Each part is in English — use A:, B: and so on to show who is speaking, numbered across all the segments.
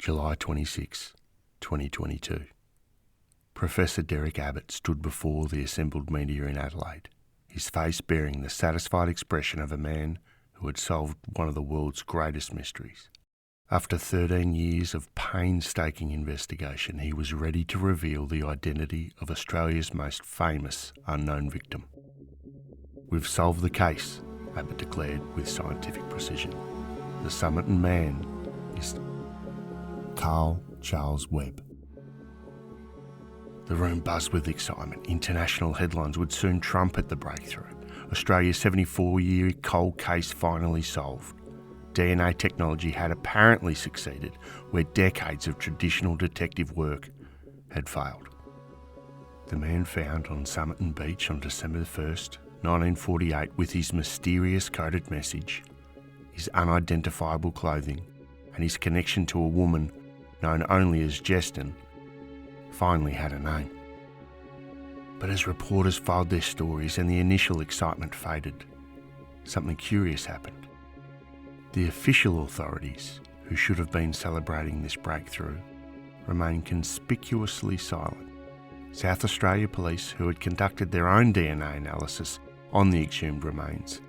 A: July 26, 2022. Professor Derek Abbott stood before the assembled media in Adelaide, his face bearing the satisfied expression of a man who had solved one of the world's greatest mysteries. After 13 years of painstaking investigation, he was ready to reveal the identity of Australia's most famous unknown victim. "We've solved the case," Abbott declared with scientific precision. "The Somerton Man is Carl Charles Webb." The room buzzed with excitement. International headlines would soon trumpet the breakthrough. Australia's 74-year cold case finally solved. DNA technology had apparently succeeded where decades of traditional detective work had failed. The man found on Somerton Beach on December 1st, 1948, with his mysterious coded message, his unidentifiable clothing, and his connection to a woman known only as Jestin, finally had a name. But as reporters filed their stories and the initial excitement faded, something curious happened. The official authorities, who should have been celebrating this breakthrough, remained conspicuously silent. South Australia Police, who had conducted their own DNA analysis on the exhumed remains,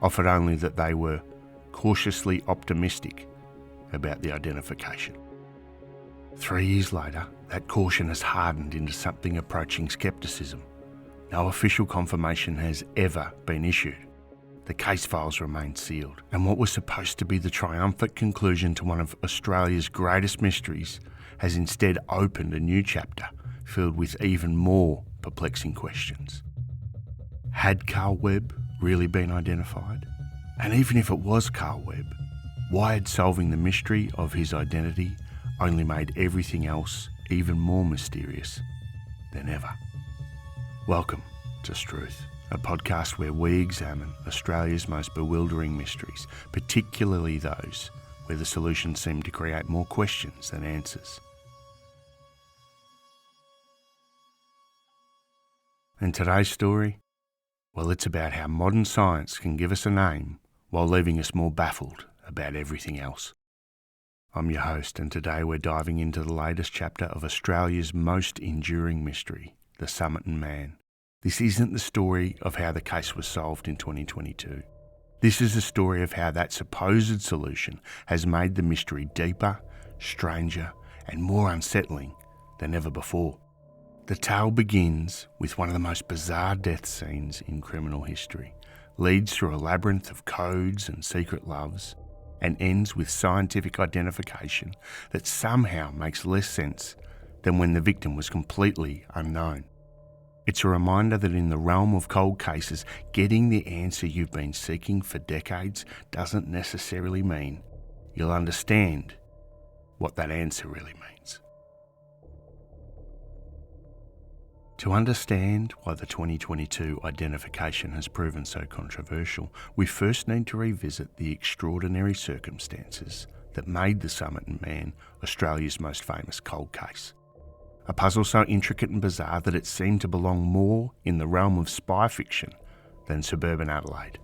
A: offered only that they were cautiously optimistic about the identification. 3 years later, that caution has hardened into something approaching scepticism. No official confirmation has ever been issued. The case files remain sealed, and what was supposed to be the triumphant conclusion to one of Australia's greatest mysteries has instead opened a new chapter filled with even more perplexing questions. Had Carl Webb really been identified? And even if it was Carl Webb, why had solving the mystery of his identity only made everything else even more mysterious than ever? Welcome to Struth, a podcast where we examine Australia's most bewildering mysteries, particularly those where the solutions seem to create more questions than answers. And today's story? Well, it's about how modern science can give us a name while leaving us more baffled about everything else. I'm your host, and today we're diving into the latest chapter of Australia's most enduring mystery, the Somerton Man. This isn't the story of how the case was solved in 2022. This is a story of how that supposed solution has made the mystery deeper, stranger, and more unsettling than ever before. The tale begins with one of the most bizarre death scenes in criminal history, leads through a labyrinth of codes and secret loves, and ends with scientific identification that somehow makes less sense than when the victim was completely unknown. It's a reminder that in the realm of cold cases, getting the answer you've been seeking for decades doesn't necessarily mean you'll understand what that answer really means. To understand why the 2022 identification has proven so controversial, we first need to revisit the extraordinary circumstances that made the Somerton Man Australia's most famous cold case. A puzzle so intricate and bizarre that it seemed to belong more in the realm of spy fiction than suburban Adelaide.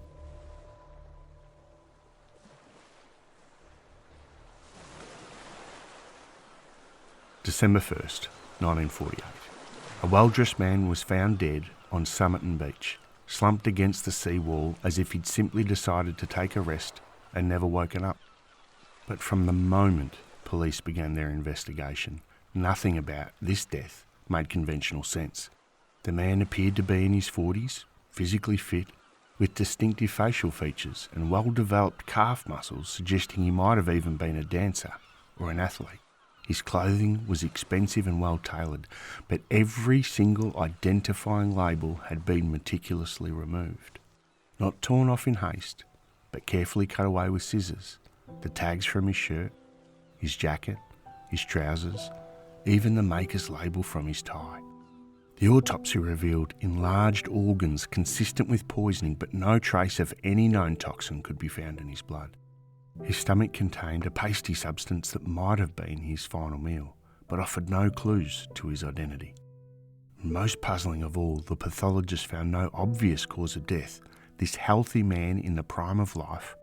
A: December 1st, 1948. A well-dressed man was found dead on Somerton Beach, slumped against the seawall as if he'd simply decided to take a rest and never woken up. But from the moment police began their investigation, nothing about this death made conventional sense. The man appeared to be in his 40s, physically fit, with distinctive facial features and well-developed calf muscles suggesting he might have even been a dancer or an athlete. His clothing was expensive and well-tailored, but every single identifying label had been meticulously removed. Not torn off in haste, but carefully cut away with scissors. The tags from his shirt, his jacket, his trousers, even the maker's label from his tie. The autopsy revealed enlarged organs consistent with poisoning, but no trace of any known toxin could be found in his blood. His stomach contained a pasty substance that might have been his final meal, but offered no clues to his identity. Most puzzling of all, the pathologist found no obvious cause of death. This healthy man in the prime of life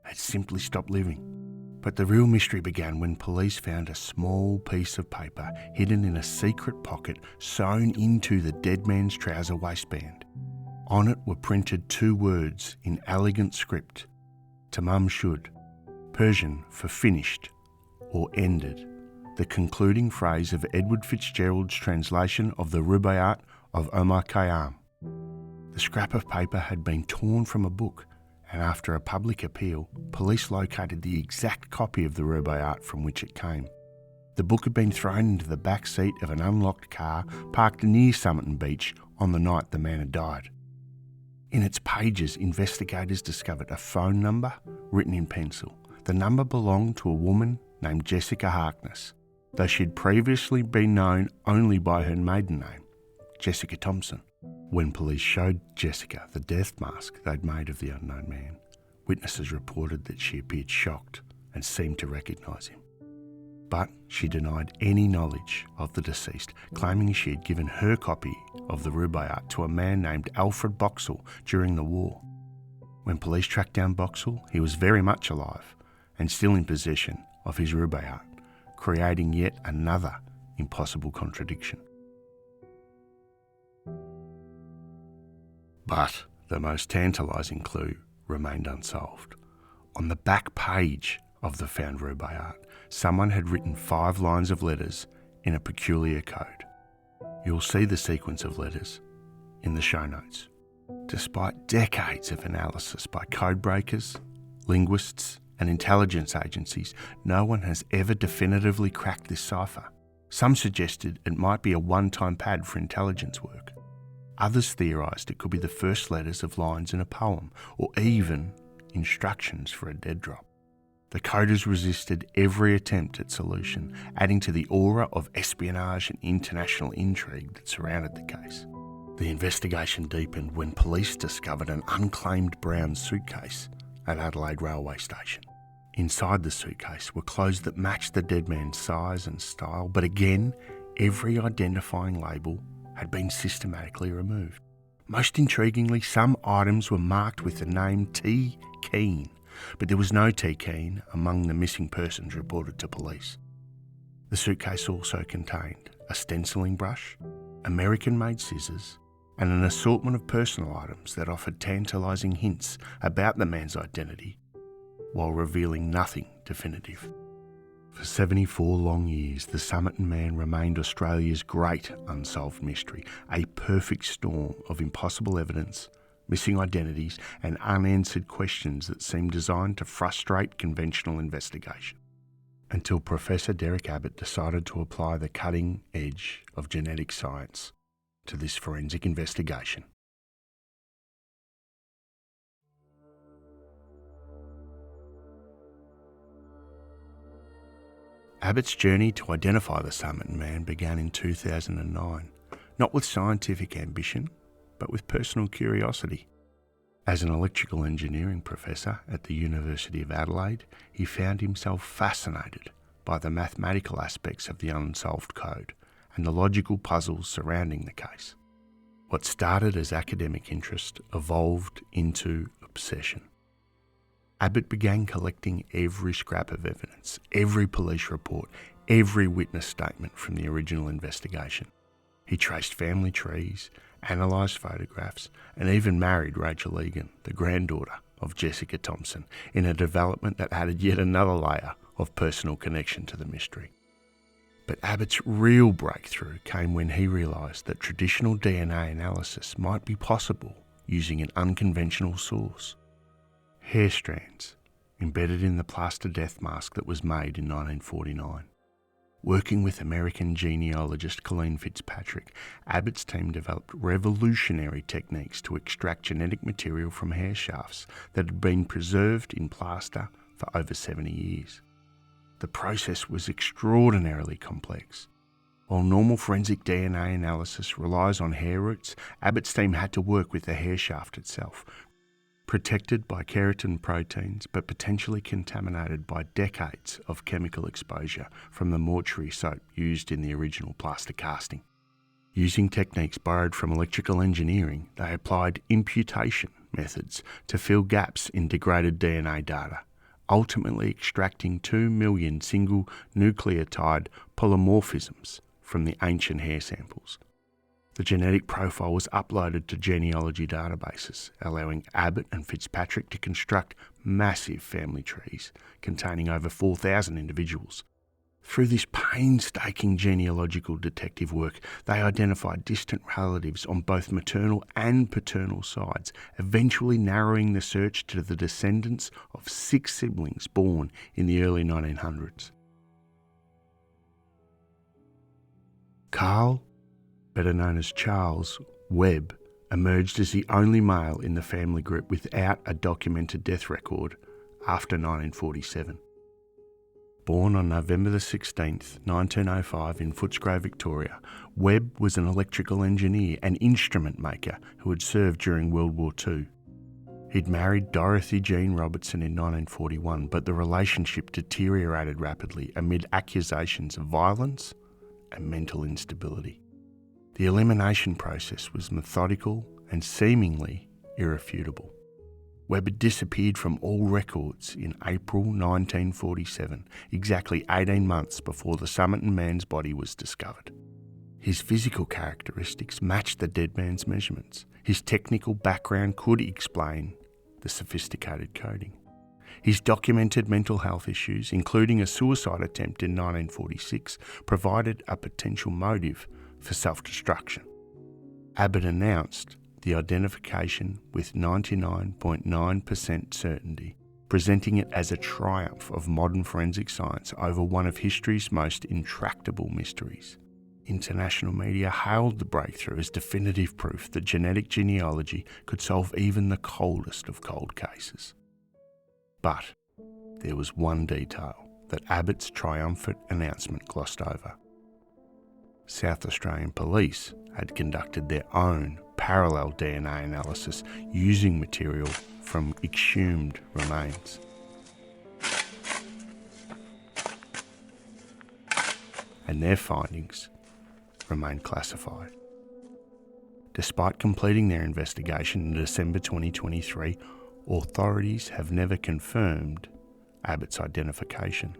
A: had simply stopped living. But the real mystery began when police found a small piece of paper hidden in a secret pocket sewn into the dead man's trouser waistband. On it were printed 2 words in elegant script: Tamam shud, Persian for finished or ended, the concluding phrase of Edward Fitzgerald's translation of the Rubaiyat of Omar Khayyam. The scrap of paper had been torn from a book, and after a public appeal, police located the exact copy of the Rubaiyat from which it came. The book had been thrown into the back seat of an unlocked car parked near Somerton Beach on the night the man had died. In its pages, investigators discovered a phone number written in pencil. The number belonged to a woman named Jessica Harkness, though she'd previously been known only by her maiden name, Jessica Thompson. When police showed Jessica the death mask they'd made of the unknown man, witnesses reported that she appeared shocked and seemed to recognise him. But she denied any knowledge of the deceased, claiming she had given her copy of the Rubaiyat to a man named Alfred Boxall during the war. When police tracked down Boxall, he was very much alive and still in possession of his Rubaiyat, creating yet another impossible contradiction. But the most tantalising clue remained unsolved. On the back page of the found Rubaiyat, someone had written 5 lines of letters in a peculiar code. You'll see the sequence of letters in the show notes. Despite decades of analysis by code breakers, linguists, and intelligence agencies, no one has ever definitively cracked this cipher. Some suggested it might be a one-time pad for intelligence work. Others theorised it could be the first letters of lines in a poem, or even instructions for a dead drop. The coders resisted every attempt at solution, adding to the aura of espionage and international intrigue that surrounded the case. The investigation deepened when police discovered an unclaimed brown suitcase at Adelaide Railway Station. Inside the suitcase were clothes that matched the dead man's size and style, but again, every identifying label had been systematically removed. Most intriguingly, some items were marked with the name T. Keane, but there was no T. Keane among the missing persons reported to police. The suitcase also contained a stenciling brush, American-made scissors, and an assortment of personal items that offered tantalising hints about the man's identity while revealing nothing definitive. For 74 long years, the Somerton Man remained Australia's great unsolved mystery, a perfect storm of impossible evidence, missing identities, and unanswered questions that seemed designed to frustrate conventional investigation. Until Professor Derek Abbott decided to apply the cutting edge of genetic science to this forensic investigation. Abbott's journey to identify the Somerton Man began in 2009, not with scientific ambition, but with personal curiosity. As an electrical engineering professor at the University of Adelaide, he found himself fascinated by the mathematical aspects of the unsolved code and the logical puzzles surrounding the case. What started as academic interest evolved into obsession. Abbott began collecting every scrap of evidence, every police report, every witness statement from the original investigation. He traced family trees, analysed photographs, and even married Rachel Egan, the granddaughter of Jessica Thompson, in a development that added yet another layer of personal connection to the mystery. But Abbott's real breakthrough came when he realised that traditional DNA analysis might be possible using an unconventional source. Hair strands embedded in the plaster death mask that was made in 1949. Working with American genealogist Colleen Fitzpatrick, Abbott's team developed revolutionary techniques to extract genetic material from hair shafts that had been preserved in plaster for over 70 years. The process was extraordinarily complex. While normal forensic DNA analysis relies on hair roots, Abbott's team had to work with the hair shaft itself, protected by keratin proteins but potentially contaminated by decades of chemical exposure from the mortuary soap used in the original plaster casting. Using techniques borrowed from electrical engineering, they applied imputation methods to fill gaps in degraded DNA data, ultimately extracting 2 million single nucleotide polymorphisms from the ancient hair samples. The genetic profile was uploaded to genealogy databases, allowing Abbott and Fitzpatrick to construct massive family trees containing over 4,000 individuals. Through this painstaking genealogical detective work, they identified distant relatives on both maternal and paternal sides, eventually narrowing the search to the descendants of 6 siblings born in the early 1900s. Carl, better known as Charles Webb, emerged as the only male in the family group without a documented death record after 1947. Born on November 16th, 1905 in Footscray, Victoria, Webb was an electrical engineer and instrument maker who had served during World War II. He'd married Dorothy Jean Robertson in 1941, but the relationship deteriorated rapidly amid accusations of violence and mental instability. The elimination process was methodical and seemingly irrefutable. Webb had disappeared from all records in April 1947, exactly 18 months before the Somerton Man's body was discovered. His physical characteristics matched the dead man's measurements. His technical background could explain the sophisticated coding. His documented mental health issues, including a suicide attempt in 1946, provided a potential motive for self-destruction. Abbott announced the identification with 99.9% certainty, presenting it as a triumph of modern forensic science over one of history's most intractable mysteries. International media hailed the breakthrough as definitive proof that genetic genealogy could solve even the coldest of cold cases. But there was one detail that Abbott's triumphant announcement glossed over. South Australian police had conducted their own parallel DNA analysis using material from exhumed remains. And their findings remain classified. Despite completing their investigation in December 2023, authorities have never confirmed Abbott's identification.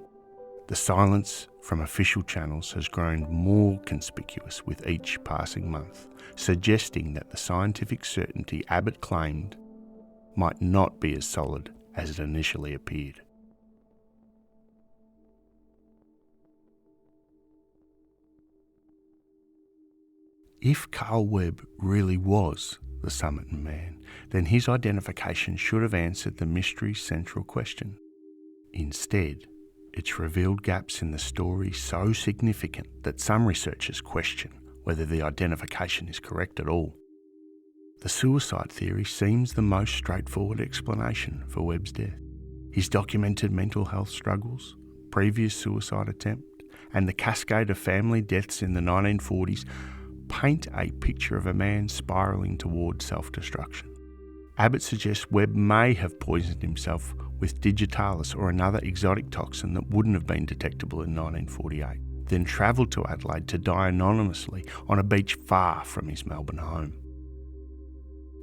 A: The silence from official channels has grown more conspicuous with each passing month, suggesting that the scientific certainty Abbott claimed might not be as solid as it initially appeared. If Carl Webb really was the Somerton Man, then his identification should have answered the mystery's central question. Instead, it's revealed gaps in the story so significant that some researchers question whether the identification is correct at all. The suicide theory seems the most straightforward explanation for Webb's death. His documented mental health struggles, previous suicide attempt, and the cascade of family deaths in the 1940s paint a picture of a man spiralling towards self-destruction. Abbott suggests Webb may have poisoned himself with digitalis or another exotic toxin that wouldn't have been detectable in 1948, then travelled to Adelaide to die anonymously on a beach far from his Melbourne home.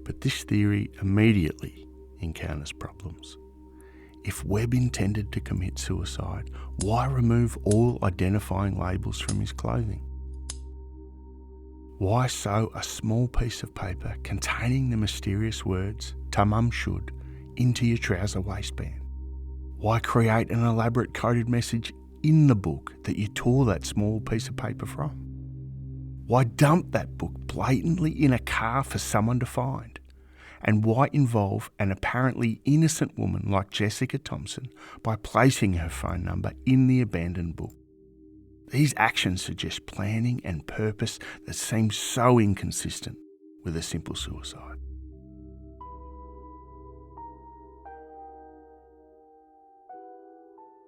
A: But this theory immediately encounters problems. If Webb intended to commit suicide, why remove all identifying labels from his clothing? Why sew a small piece of paper containing the mysterious words "Tamam Shud" into your trouser waistband? Why create an elaborate coded message in the book that you tore that small piece of paper from? Why dump that book blatantly in a car for someone to find? And why involve an apparently innocent woman like Jessica Thompson by placing her phone number in the abandoned book? These actions suggest planning and purpose that seem so inconsistent with a simple suicide.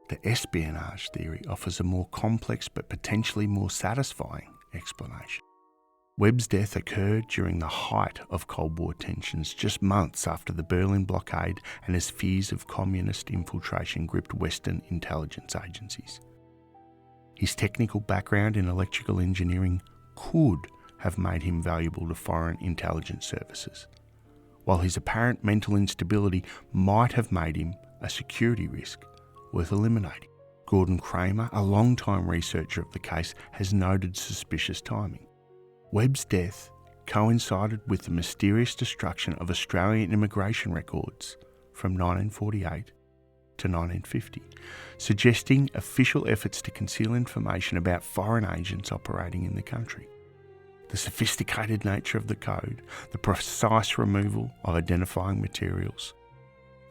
A: The espionage theory offers a more complex but potentially more satisfying explanation. Webb's death occurred during the height of Cold War tensions, just months after the Berlin blockade and as fears of communist infiltration gripped Western intelligence agencies. His technical background in electrical engineering could have made him valuable to foreign intelligence services, while his apparent mental instability might have made him a security risk worth eliminating. Gordon Kramer, a long-time researcher of the case, has noted suspicious timing. Webb's death coincided with the mysterious destruction of Australian immigration records from 1948 to 1950, suggesting official efforts to conceal information about foreign agents operating in the country. The sophisticated nature of the code, the precise removal of identifying materials,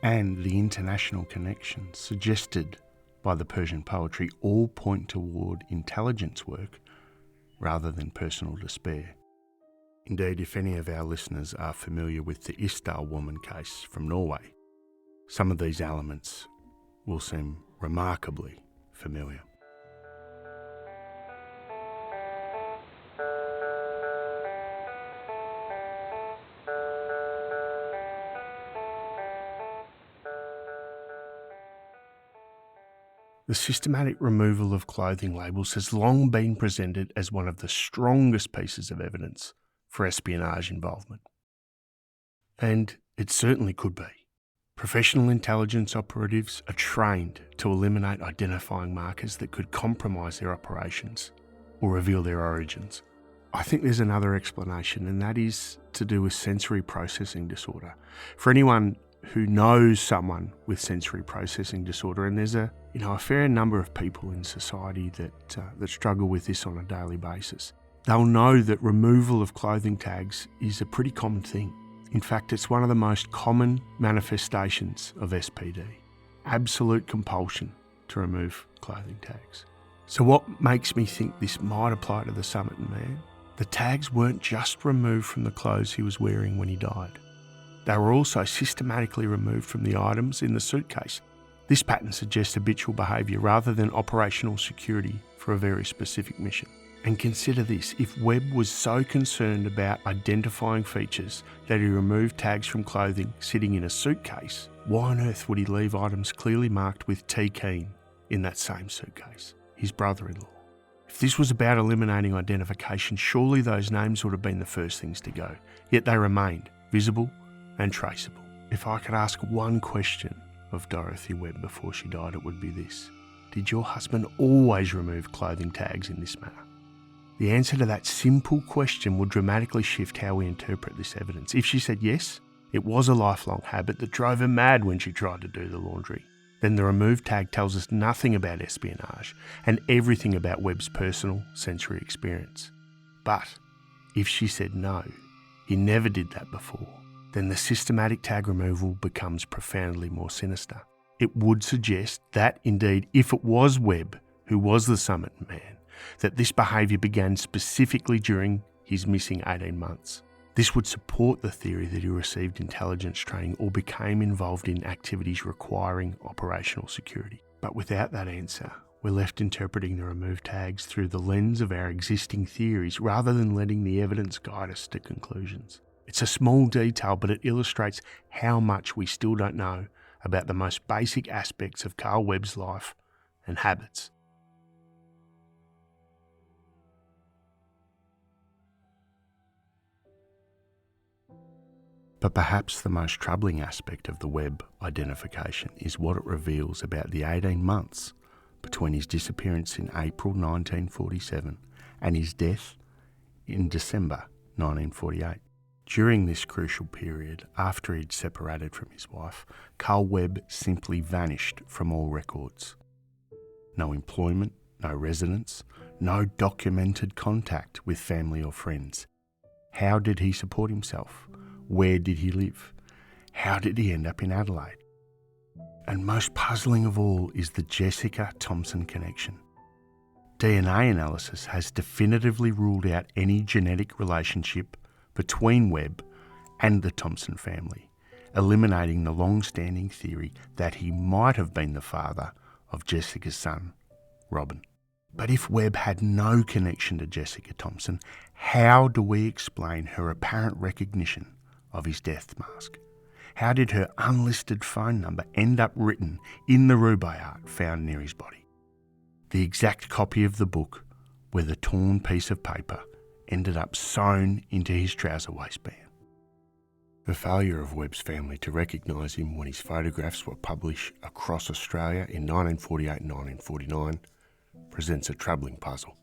A: and the international connections suggested by the Persian poetry all point toward intelligence work rather than personal despair. Indeed, if any of our listeners are familiar with the Isdal woman case from Norway, some of these elements will seem remarkably familiar. The systematic removal of clothing labels has long been presented as one of the strongest pieces of evidence for espionage involvement. And it certainly could be. Professional intelligence operatives are trained to eliminate identifying markers that could compromise their operations or reveal their origins. I think there's another explanation, and that is to do with sensory processing disorder. For anyone who knows someone with sensory processing disorder, and there's a fair number of people in society that struggle with this on a daily basis, they'll know that removal of clothing tags is a pretty common thing. In fact, it's one of the most common manifestations of SPD, absolute compulsion to remove clothing tags. So what makes me think this might apply to the Somerton Man? The tags weren't just removed from the clothes he was wearing when he died. They were also systematically removed from the items in the suitcase. This pattern suggests habitual behaviour rather than operational security for a very specific mission. And consider this, if Webb was so concerned about identifying features that he removed tags from clothing sitting in a suitcase, why on earth would he leave items clearly marked with T. Keane in that same suitcase, his brother-in-law? If this was about eliminating identification, surely those names would have been the first things to go, yet they remained visible and traceable. If I could ask one question of Dorothy Webb before she died, it would be this: did your husband always remove clothing tags in this manner? The answer to that simple question would dramatically shift how we interpret this evidence. If she said yes, it was a lifelong habit that drove her mad when she tried to do the laundry, then the removed tag tells us nothing about espionage and everything about Webb's personal sensory experience. But if she said no, he never did that before, then the systematic tag removal becomes profoundly more sinister. It would suggest that, indeed, if it was Webb who was the Somerton Man, that this behaviour began specifically during his missing 18 months. This would support the theory that he received intelligence training or became involved in activities requiring operational security. But without that answer, we're left interpreting the removed tags through the lens of our existing theories rather than letting the evidence guide us to conclusions. It's a small detail, but it illustrates how much we still don't know about the most basic aspects of Carl Webb's life and habits. But perhaps the most troubling aspect of the Webb identification is what it reveals about the 18 months between his disappearance in April 1947 and his death in December 1948. During this crucial period, after he'd separated from his wife, Carl Webb simply vanished from all records. No employment, no residence, no documented contact with family or friends. How did he support himself? Where did he live? How did he end up in Adelaide? And most puzzling of all is the Jessica Thompson connection. DNA analysis has definitively ruled out any genetic relationship between Webb and the Thompson family, eliminating the long-standing theory that he might have been the father of Jessica's son, Robin. But if Webb had no connection to Jessica Thompson, how do we explain her apparent recognition of his death mask? How did her unlisted phone number end up written in the rubaiyat found near his body? The exact copy of the book where the torn piece of paper ended up sewn into his trouser waistband. The failure of Webb's family to recognise him when his photographs were published across Australia in 1948 and 1949 presents a troubling puzzle.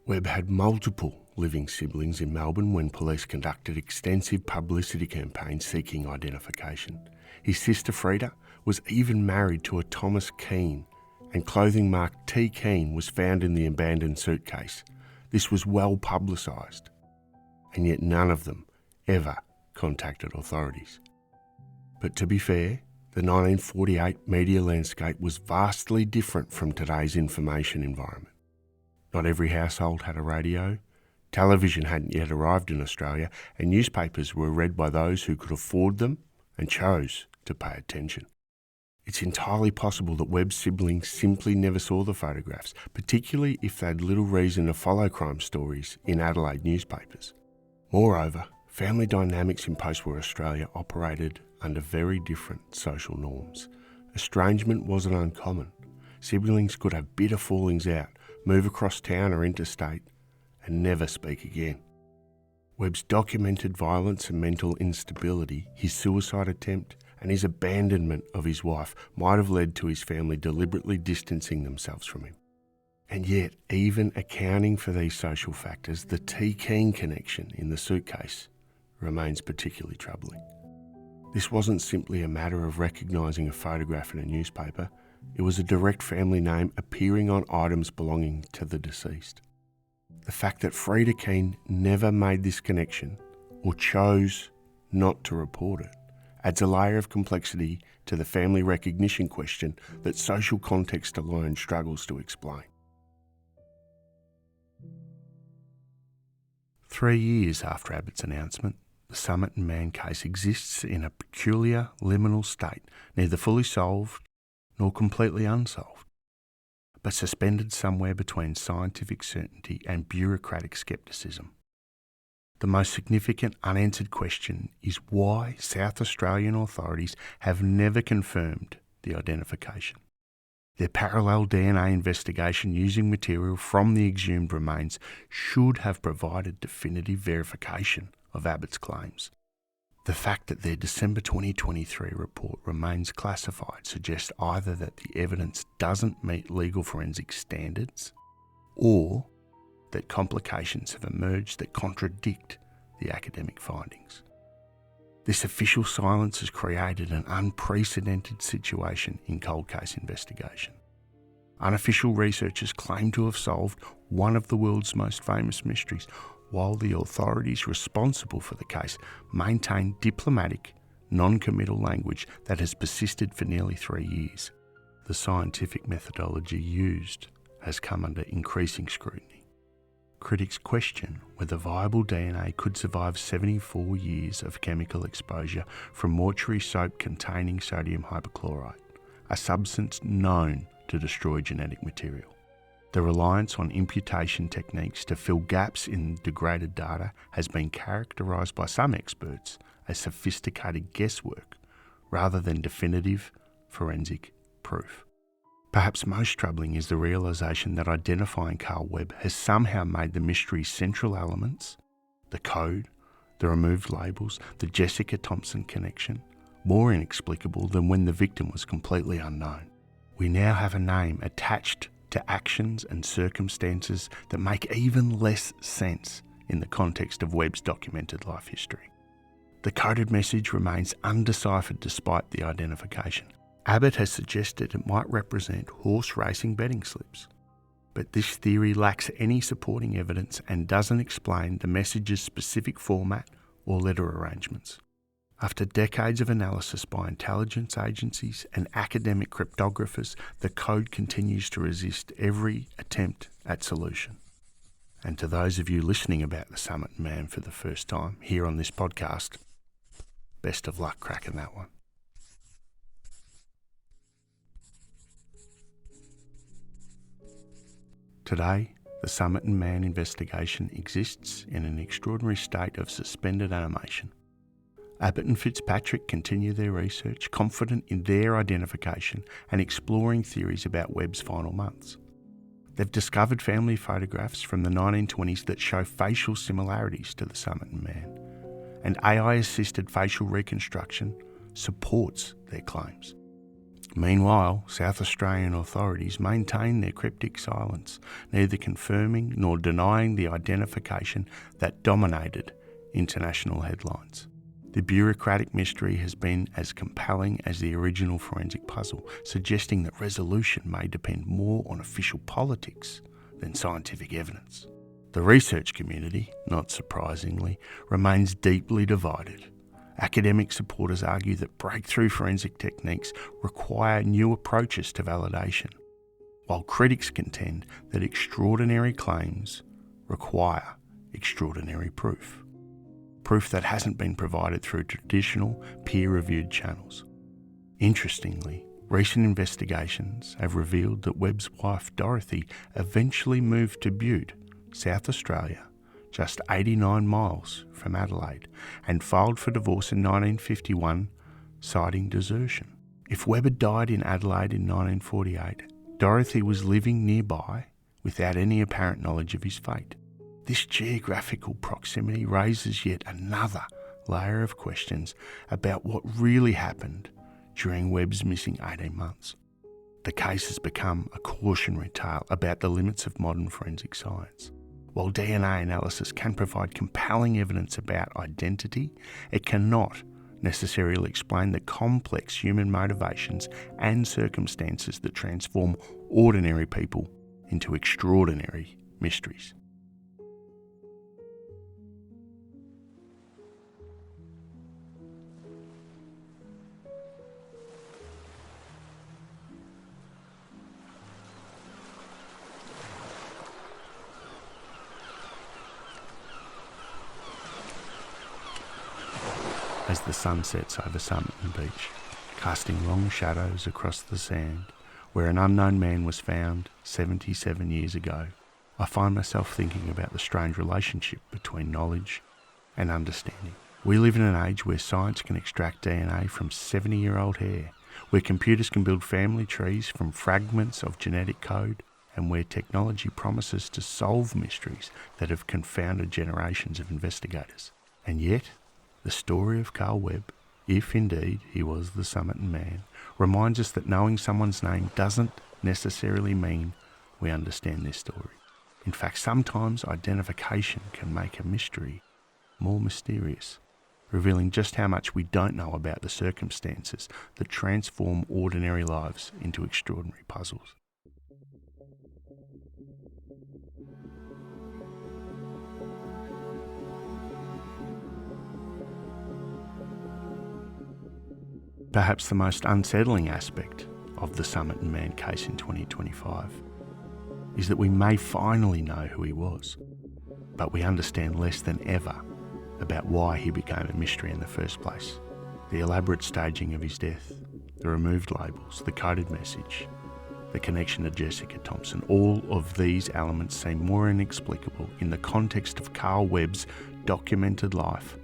A: Webb had multiple living siblings in Melbourne when police conducted extensive publicity campaigns seeking identification. His sister Freda was even married to a Thomas Keane, and clothing marked T. Keane was found in the abandoned suitcase. This was well publicised, and yet none of them ever contacted authorities. But to be fair, the 1948 media landscape was vastly different from today's information environment. Not every household had a radio, television hadn't yet arrived in Australia, and newspapers were read by those who could afford them and chose to pay attention. It's entirely possible that Webb's siblings simply never saw the photographs, particularly if they had little reason to follow crime stories in Adelaide newspapers. Moreover, family dynamics in post-war Australia operated under very different social norms. Estrangement wasn't uncommon. Siblings could have bitter fallings out, move across town or interstate, and never speak again. Webb's documented violence and mental instability, his suicide attempt, and his abandonment of his wife might have led to his family deliberately distancing themselves from him. And yet, even accounting for these social factors, the T. Keane connection in the suitcase remains particularly troubling. This wasn't simply a matter of recognising a photograph in a newspaper, it was a direct family name appearing on items belonging to the deceased. The fact that Freda Keane never made this connection or chose not to report it adds a layer of complexity to the family recognition question that social context alone struggles to explain. 3 years after Abbott's announcement, the Somerton Man case exists in a peculiar liminal state, neither fully solved nor completely unsolved, but suspended somewhere between scientific certainty and bureaucratic scepticism. The most significant unanswered question is why South Australian authorities have never confirmed the identification. Their parallel DNA investigation using material from the exhumed remains should have provided definitive verification of Abbott's claims. The fact that their December 2023 report remains classified suggests either that the evidence doesn't meet legal forensic standards or that complications have emerged that contradict the academic findings. This official silence has created an unprecedented situation in cold case investigation. Unofficial researchers claim to have solved one of the world's most famous mysteries, while the authorities responsible for the case maintain diplomatic, non-committal language that has persisted for nearly 3 years. The scientific methodology used has come under increasing scrutiny. Critics question whether viable DNA could survive 74 years of chemical exposure from mortuary soap containing sodium hypochlorite, a substance known to destroy genetic material. The reliance on imputation techniques to fill gaps in degraded data has been characterised by some experts as sophisticated guesswork rather than definitive forensic proof. Perhaps most troubling is the realisation that identifying Carl Webb has somehow made the mystery's central elements, the code, the removed labels, the Jessica Thompson connection, more inexplicable than when the victim was completely unknown. We now have a name attached to actions and circumstances that make even less sense in the context of Webb's documented life history. The coded message remains undeciphered despite the identification. Abbott has suggested it might represent horse racing betting slips, but this theory lacks any supporting evidence and doesn't explain the message's specific format or letter arrangements. After decades of analysis by intelligence agencies and academic cryptographers, the code continues to resist every attempt at solution. And to those of you listening about the Somerton Man for the first time here on this podcast, best of luck cracking that one. Today, the Somerton Man investigation exists in an extraordinary state of suspended animation. Abbott and Fitzpatrick continue their research, confident in their identification and exploring theories about Webb's final months. They've discovered family photographs from the 1920s that show facial similarities to the Somerton Man. and AI-assisted facial reconstruction supports their claims. Meanwhile, South Australian authorities maintain their cryptic silence, neither confirming nor denying the identification that dominated international headlines. The bureaucratic mystery has been as compelling as the original forensic puzzle, suggesting that resolution may depend more on official politics than scientific evidence. The research community, not surprisingly, remains deeply divided. Academic supporters argue that breakthrough forensic techniques require new approaches to validation, while critics contend that extraordinary claims require extraordinary proof. Proof that hasn't been provided through traditional peer-reviewed channels. Interestingly, recent investigations have revealed that Webb's wife Dorothy eventually moved to Butte, South Australia, just 89 miles from Adelaide, and filed for divorce in 1951, citing desertion. If Webb had died in Adelaide in 1948, Dorothy was living nearby without any apparent knowledge of his fate. This geographical proximity raises yet another layer of questions about what really happened during Webb's missing 18 months. The case has become a cautionary tale about the limits of modern forensic science. While DNA analysis can provide compelling evidence about identity, it cannot necessarily explain the complex human motivations and circumstances that transform ordinary people into extraordinary mysteries. As the sun sets over Somerton Beach, casting long shadows across the sand where an unknown man was found 77 years ago, I find myself thinking about the strange relationship between knowledge and understanding. We live in an age where science can extract DNA from 70-year-old hair, where computers can build family trees from fragments of genetic code, and where technology promises to solve mysteries that have confounded generations of investigators. And yet, the story of Carl Webb, if indeed he was the Somerton Man, reminds us that knowing someone's name doesn't necessarily mean we understand their story. In fact, sometimes identification can make a mystery more mysterious, revealing just how much we don't know about the circumstances that transform ordinary lives into extraordinary puzzles. Perhaps the most unsettling aspect of the Somerton Man case in 2025 is that we may finally know who he was, but we understand less than ever about why he became a mystery in the first place. The elaborate staging of his death, the removed labels, the coded message, the connection to Jessica Thompson, all of these elements seem more inexplicable in the context of Carl Webb's documented life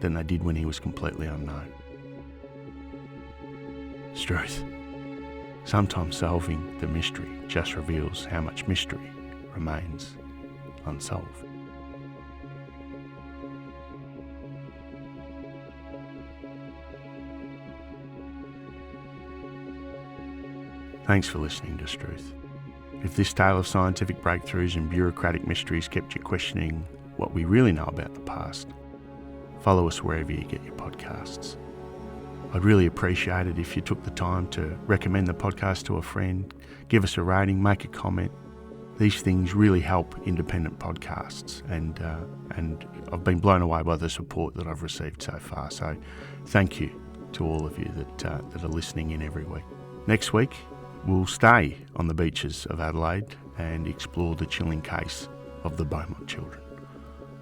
A: than they did when he was completely unknown. Truth. Sometimes solving the mystery just reveals how much mystery remains unsolved. Thanks for listening to Struth. If this tale of scientific breakthroughs and bureaucratic mysteries kept you questioning what we really know about the past, follow us wherever you get your podcasts. I'd really appreciate it if you took the time to recommend the podcast to a friend, give us a rating, make a comment. These things really help independent podcasts, and I've been blown away by the support that I've received so far. So thank you to all of you that are listening in every week. Next week, we'll stay on the beaches of Adelaide and explore the chilling case of the Beaumont children.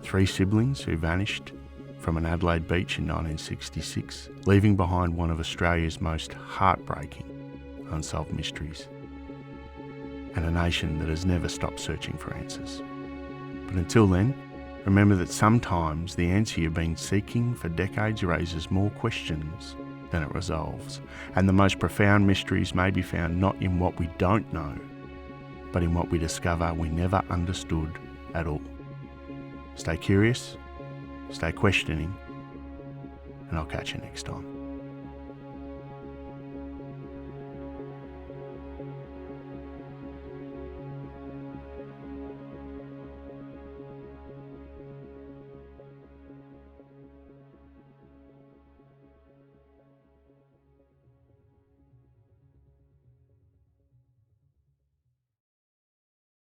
A: 3 siblings who vanished from an Adelaide beach in 1966, leaving behind one of Australia's most heartbreaking unsolved mysteries, and a nation that has never stopped searching for answers. But until then, remember that sometimes the answer you've been seeking for decades raises more questions than it resolves, and the most profound mysteries may be found not in what we don't know, but in what we discover we never understood at all. Stay curious, stay questioning, and I'll catch you next time.